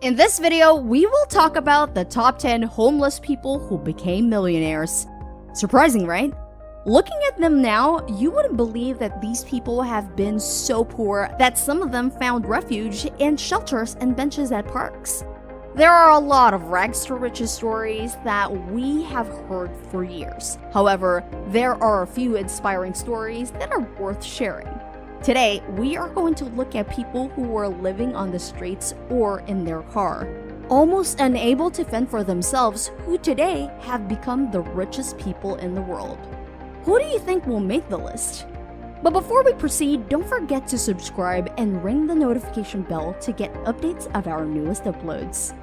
In this video, we will talk about the top 10 homeless people who became millionaires. Surprising, right? Looking at them now, you wouldn't believe that these people have been so poor that some of them found refuge in shelters and benches at parks. There are a lot of rags to riches stories that we have heard for years. However, there are a few inspiring stories that are worth sharing. Today, we are going to look at people who were living on the streets or in their car, almost unable to fend for themselves, who today have become the richest people in the world. Who do you think will make the list? But before we proceed, don't forget to subscribe and ring the notification bell to get updates of our newest uploads.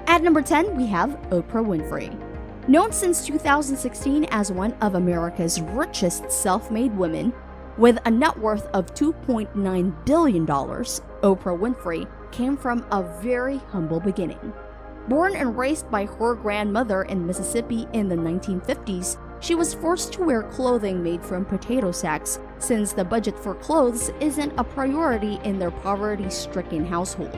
At number 10, we have Oprah Winfrey. Known since 2016 as one of America's richest self-made women, with a net worth of $2.9 billion, Oprah Winfrey came from a very humble beginning. Born and raised by her grandmother in Mississippi in the 1950s, she was forced to wear clothing made from potato sacks since the budget for clothes isn't a priority in their poverty-stricken household.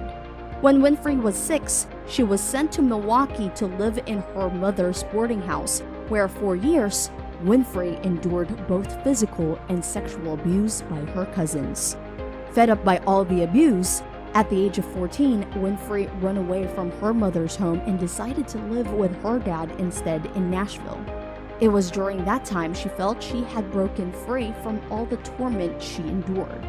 When Winfrey was 6, she was sent to Milwaukee to live in her mother's boarding house, where for years, Winfrey endured both physical and sexual abuse by her cousins. Fed up by all the abuse, at the age of 14, Winfrey ran away from her mother's home and decided to live with her dad instead in Nashville. It was during that time she felt she had broken free from all the torment she endured.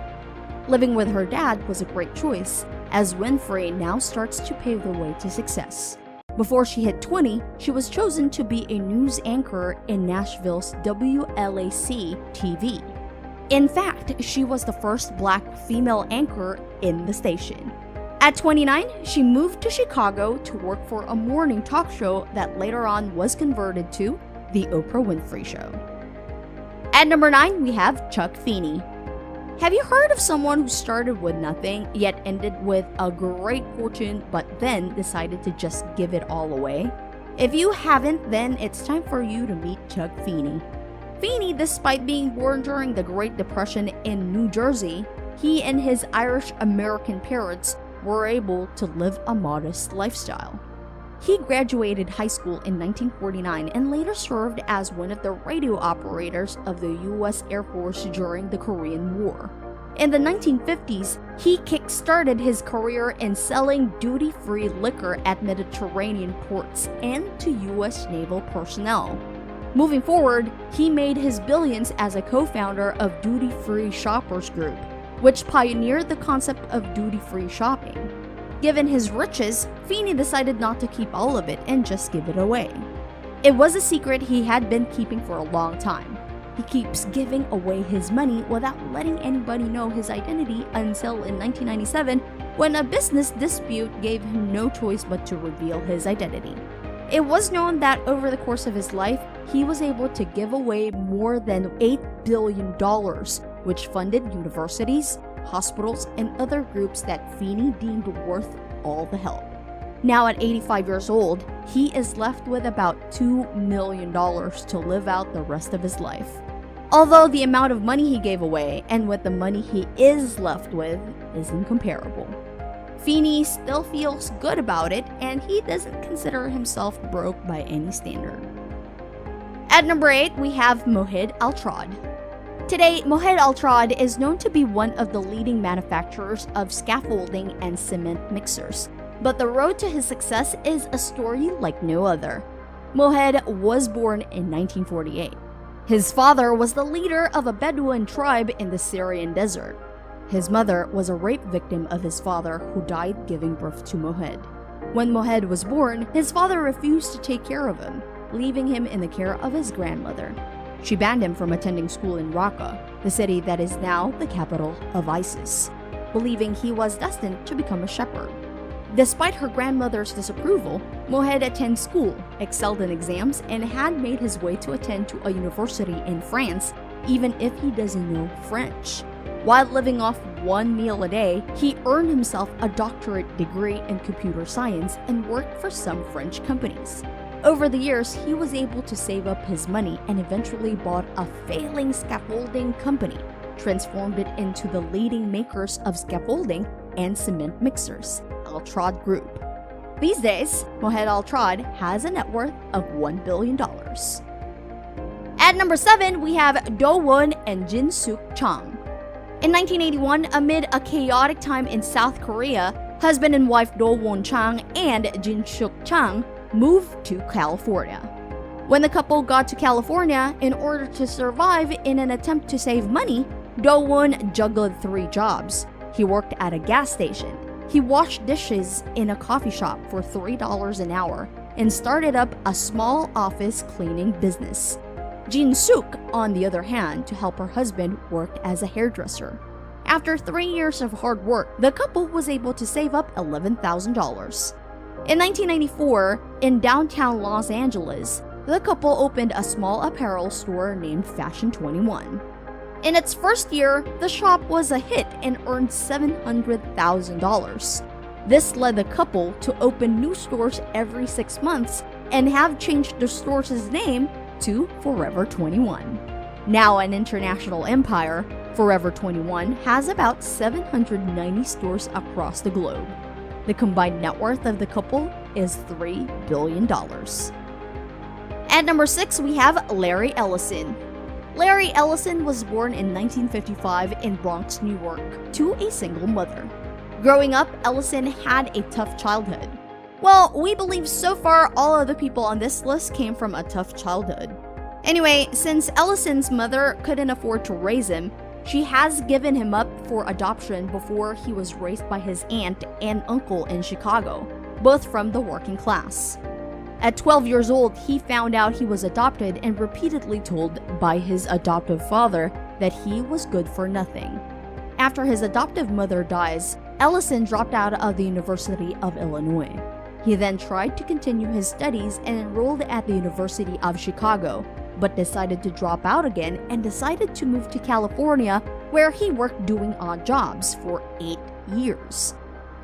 Living with her dad was a great choice, as Winfrey now starts to pave the way to success. Before she hit 20, she was chosen to be a news anchor in Nashville's WLAC TV. In fact, she was the first black female anchor in the station. At 29, she moved to Chicago to work for a morning talk show that later on was converted to The Oprah Winfrey Show. At number 9, we have Chuck Feeney. Have you heard of someone who started with nothing, yet ended with a great fortune, but then decided to just give it all away? If you haven't, then it's time for you to meet Chuck Feeney. Feeney, despite being born during the Great Depression in New Jersey, he and his Irish-American parents were able to live a modest lifestyle. He graduated high school in 1949 and later served as one of the radio operators of the U.S. Air Force during the Korean War. In the 1950s, he kick-started his career in selling duty-free liquor at Mediterranean ports and to U.S. naval personnel. Moving forward, he made his billions as a co-founder of Duty Free Shoppers Group, which pioneered the concept of duty-free shopping. Given his riches, Feeney decided not to keep all of it and just give it away. It was a secret he had been keeping for a long time. He keeps giving away his money without letting anybody know his identity until in 1997, when a business dispute gave him no choice but to reveal his identity. It was known that over the course of his life, he was able to give away more than $8 billion, which funded universities, hospitals, and other groups that Feeney deemed worth all the help. Now at 85 years old, he is left with about $2 million to live out the rest of his life. Although the amount of money he gave away and what the money he is left with is incomparable. Feeney still feels good about it, and he doesn't consider himself broke by any standard. At number 8, we have Mohed Altrad. Today, Mohed Altrad is known to be one of the leading manufacturers of scaffolding and cement mixers, but the road to his success is a story like no other. Mohed was born in 1948. His father was the leader of a Bedouin tribe in the Syrian desert. His mother was a rape victim of his father, who died giving birth to Mohed. When Mohed was born, his father refused to take care of him, leaving him in the care of his grandmother. She banned him from attending school in Raqqa, the city that is now the capital of ISIS, believing he was destined to become a shepherd. Despite her grandmother's disapproval, Mohed attended school, excelled in exams, and had made his way to attend to a university in France, even if he doesn't know French. While living off one meal a day, he earned himself a doctorate degree in computer science and worked for some French companies. Over the years, he was able to save up his money and eventually bought a failing scaffolding company, transformed it into the leading makers of scaffolding and cement mixers, Altrad Group. These days, Mohed Al-Trad has a net worth of $1 billion. At number 7, we have Doughwood and JinSook Chong. In 1981, amid a chaotic time in South Korea, husband and wife Doughwood Chong and JinSook Chong moved to California. When the couple got to California, in order to survive in an attempt to save money, Doughwood juggled 3 jobs. He worked at a gas station. He washed dishes in a coffee shop for $3 an hour and started up a small office cleaning business. JinSook, on the other hand, to help her husband, worked as a hairdresser. After 3 years of hard work, the couple was able to save up $11,000. In 1994, in downtown Los Angeles, the couple opened a small apparel store named Fashion 21. In its first year, the shop was a hit and earned $700,000. This led the couple to open new stores every 6 months and have changed the store's name to Forever 21. Now an international empire, Forever 21 has about 790 stores across the globe. The combined net worth of the couple is $3 billion. At number 6, we have Larry Ellison. Larry Ellison was born in 1955 in Bronx, New York, to a single mother. Growing up, Ellison had a tough childhood. Well, we believe so far all of the people on this list came from a tough childhood. Anyway, since Ellison's mother couldn't afford to raise him, she has given him up for adoption before he was raised by his aunt and uncle in Chicago, both from the working class. At 12 years old, he found out he was adopted and repeatedly told by his adoptive father that he was good for nothing. After his adoptive mother dies, Ellison dropped out of the University of Illinois. He then tried to continue his studies and enrolled at the University of Chicago, but decided to drop out again and decided to move to California, where he worked doing odd jobs for 8 years.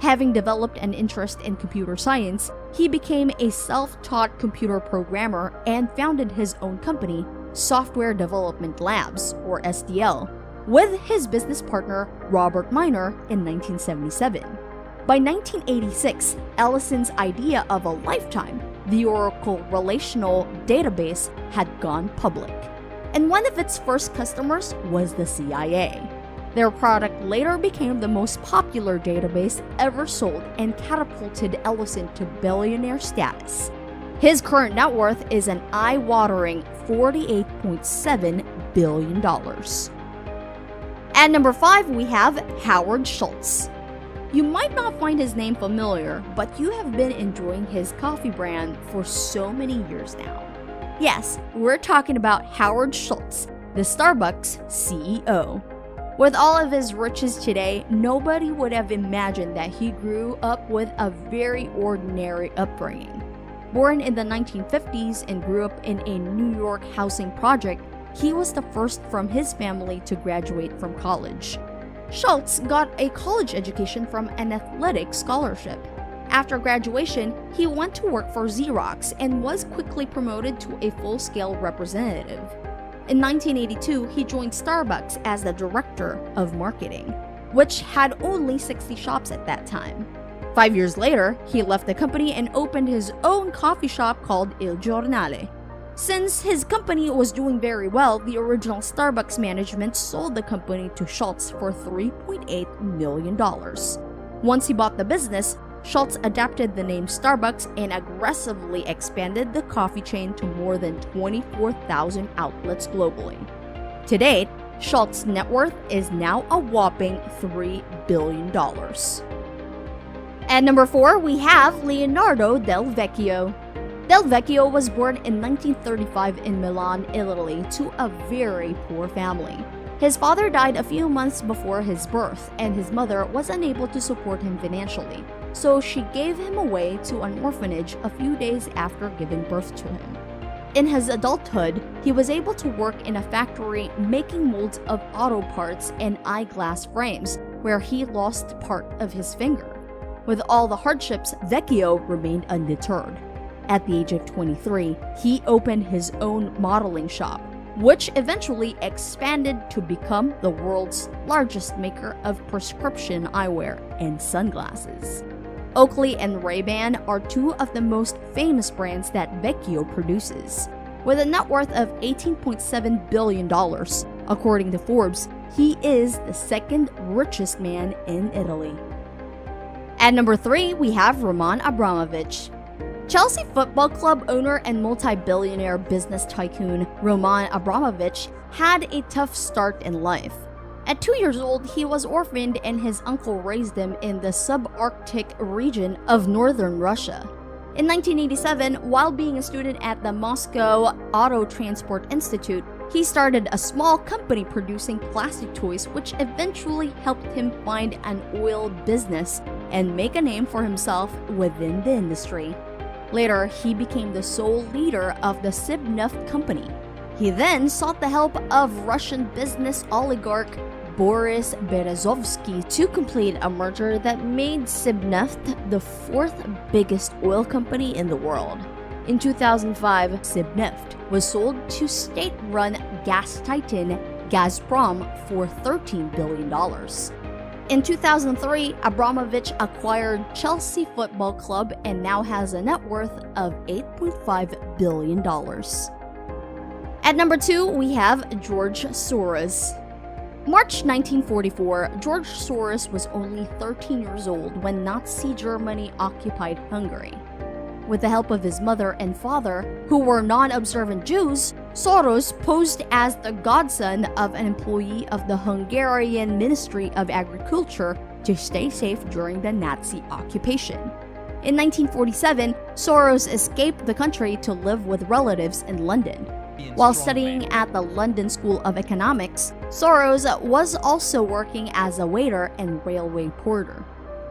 Having developed an interest in computer science, he became a self-taught computer programmer and founded his own company, Software Development Labs, or SDL, with his business partner Robert Miner in 1977. By 1986, Ellison's idea of a lifetime, the Oracle Relational Database, had gone public, and one of its first customers was the CIA. Their product later became the most popular database ever sold and catapulted Ellison to billionaire status. His current net worth is an eye-watering $48.7 billion. At number 5, we have Howard Schultz. You might not find his name familiar, but you have been enjoying his coffee brand for so many years now. Yes, we're talking about Howard Schultz, the Starbucks CEO. With all of his riches today, nobody would have imagined that he grew up with a very ordinary upbringing. Born in the 1950s and grew up in a New York housing project, he was the first from his family to graduate from college. Schultz got a college education from an athletic scholarship. After graduation, he went to work for Xerox and was quickly promoted to a full-scale representative. In 1982, he joined Starbucks as the director of marketing, which had only 60 shops at that time. 5 years later, he left the company and opened his own coffee shop called Il Giornale. Since his company was doing very well, the original Starbucks management sold the company to Schultz for $3.8 million. Once he bought the business, Schultz adapted the name Starbucks and aggressively expanded the coffee chain to more than 24,000 outlets globally. To date, Schultz's net worth is now a whopping $3 billion. At number 4, we have Leonardo Del Vecchio. Del Vecchio was born in 1935 in Milan, Italy, to a very poor family. His father died a few months before his birth, and his mother was unable to support him financially, so she gave him away to an orphanage a few days after giving birth to him. In his adulthood, he was able to work in a factory making molds of auto parts and eyeglass frames, where he lost part of his finger. With all the hardships, Vecchio remained undeterred. At the age of 23, he opened his own modeling shop, which eventually expanded to become the world's largest maker of prescription eyewear and sunglasses. Oakley and Ray-Ban are two of the most famous brands that Vecchio produces. With a net worth of $18.7 billion, according to Forbes, he is the second richest man in Italy. At number 3, we have Roman Abramovich. Chelsea Football Club owner and multi-billionaire business tycoon Roman Abramovich had a tough start in life. At 2 years old, he was orphaned and his uncle raised him in the subarctic region of northern Russia. In 1987, while being a student at the Moscow Auto Transport Institute, he started a small company producing plastic toys, which eventually helped him find an oil business and make a name for himself within the industry. Later, he became the sole leader of the Sibneft company. He then sought the help of Russian business oligarch Boris Berezovsky to complete a merger that made Sibneft the fourth biggest oil company in the world. In 2005, Sibneft was sold to state-run gas titan Gazprom for $13 billion. In 2003, Abramovich acquired Chelsea Football Club and now has a net worth of $8.5 billion. At number 2, we have George Soros. March 1944, George Soros was only 13 years old when Nazi Germany occupied Hungary. With the help of his mother and father, who were non-observant Jews, Soros posed as the godson of an employee of the Hungarian Ministry of Agriculture to stay safe during the Nazi occupation. In 1947, Soros escaped the country to live with relatives in London. While studying at the London School of Economics, Soros was also working as a waiter and railway porter.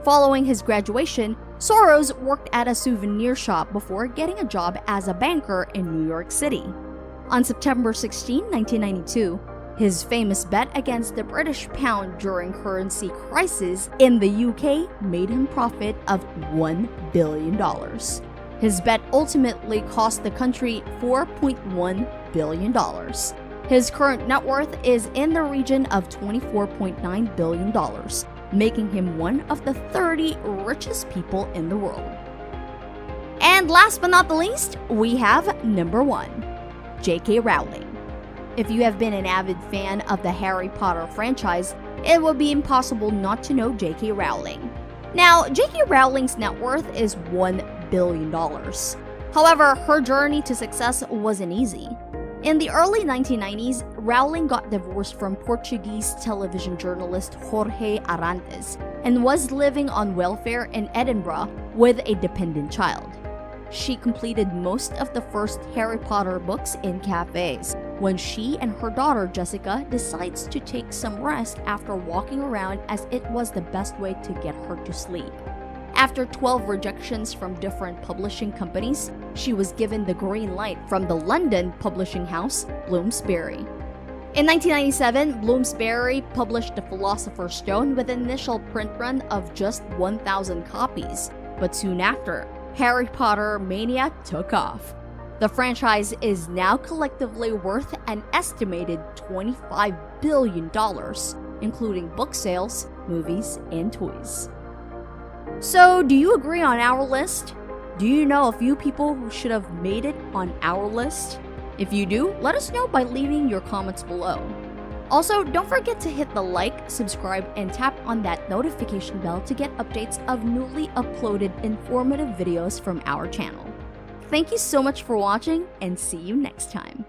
Following his graduation, Soros worked at a souvenir shop before getting a job as a banker in New York City. On September 16, 1992, his famous bet against the British pound during currency crisis in the UK made him profit of $1 billion. His bet ultimately cost the country $4.1 billion. His current net worth is in the region of $24.9 billion, making him one of the 30 richest people in the world. And last but not the least, we have number 1, J.K. Rowling. If you have been an avid fan of the Harry Potter franchise, it would be impossible not to know J.K. Rowling. Now, J.K. Rowling's net worth is $1 billion. However, her journey to success wasn't easy. In the early 1990s, Rowling got divorced from Portuguese television journalist Jorge Arantes and was living on welfare in Edinburgh with a dependent child. She completed most of the first Harry Potter books in cafes when she and her daughter Jessica decides to take some rest after walking around, as it was the best way to get her to sleep. After 12 rejections from different publishing companies, she was given the green light from the London publishing house Bloomsbury. In 1997, Bloomsbury published The Philosopher's Stone with an initial print run of just 1,000 copies, but soon after, Harry Potter mania took off. The franchise is now collectively worth an estimated $25 billion, including book sales, movies, and toys. So, do you agree on our list? Do you know a few people who should have made it on our list? If you do, let us know by leaving your comments below. Also, don't forget to hit the like, subscribe, and tap on that notification bell to get updates of newly uploaded informative videos from our channel. Thank you so much for watching, and see you next time.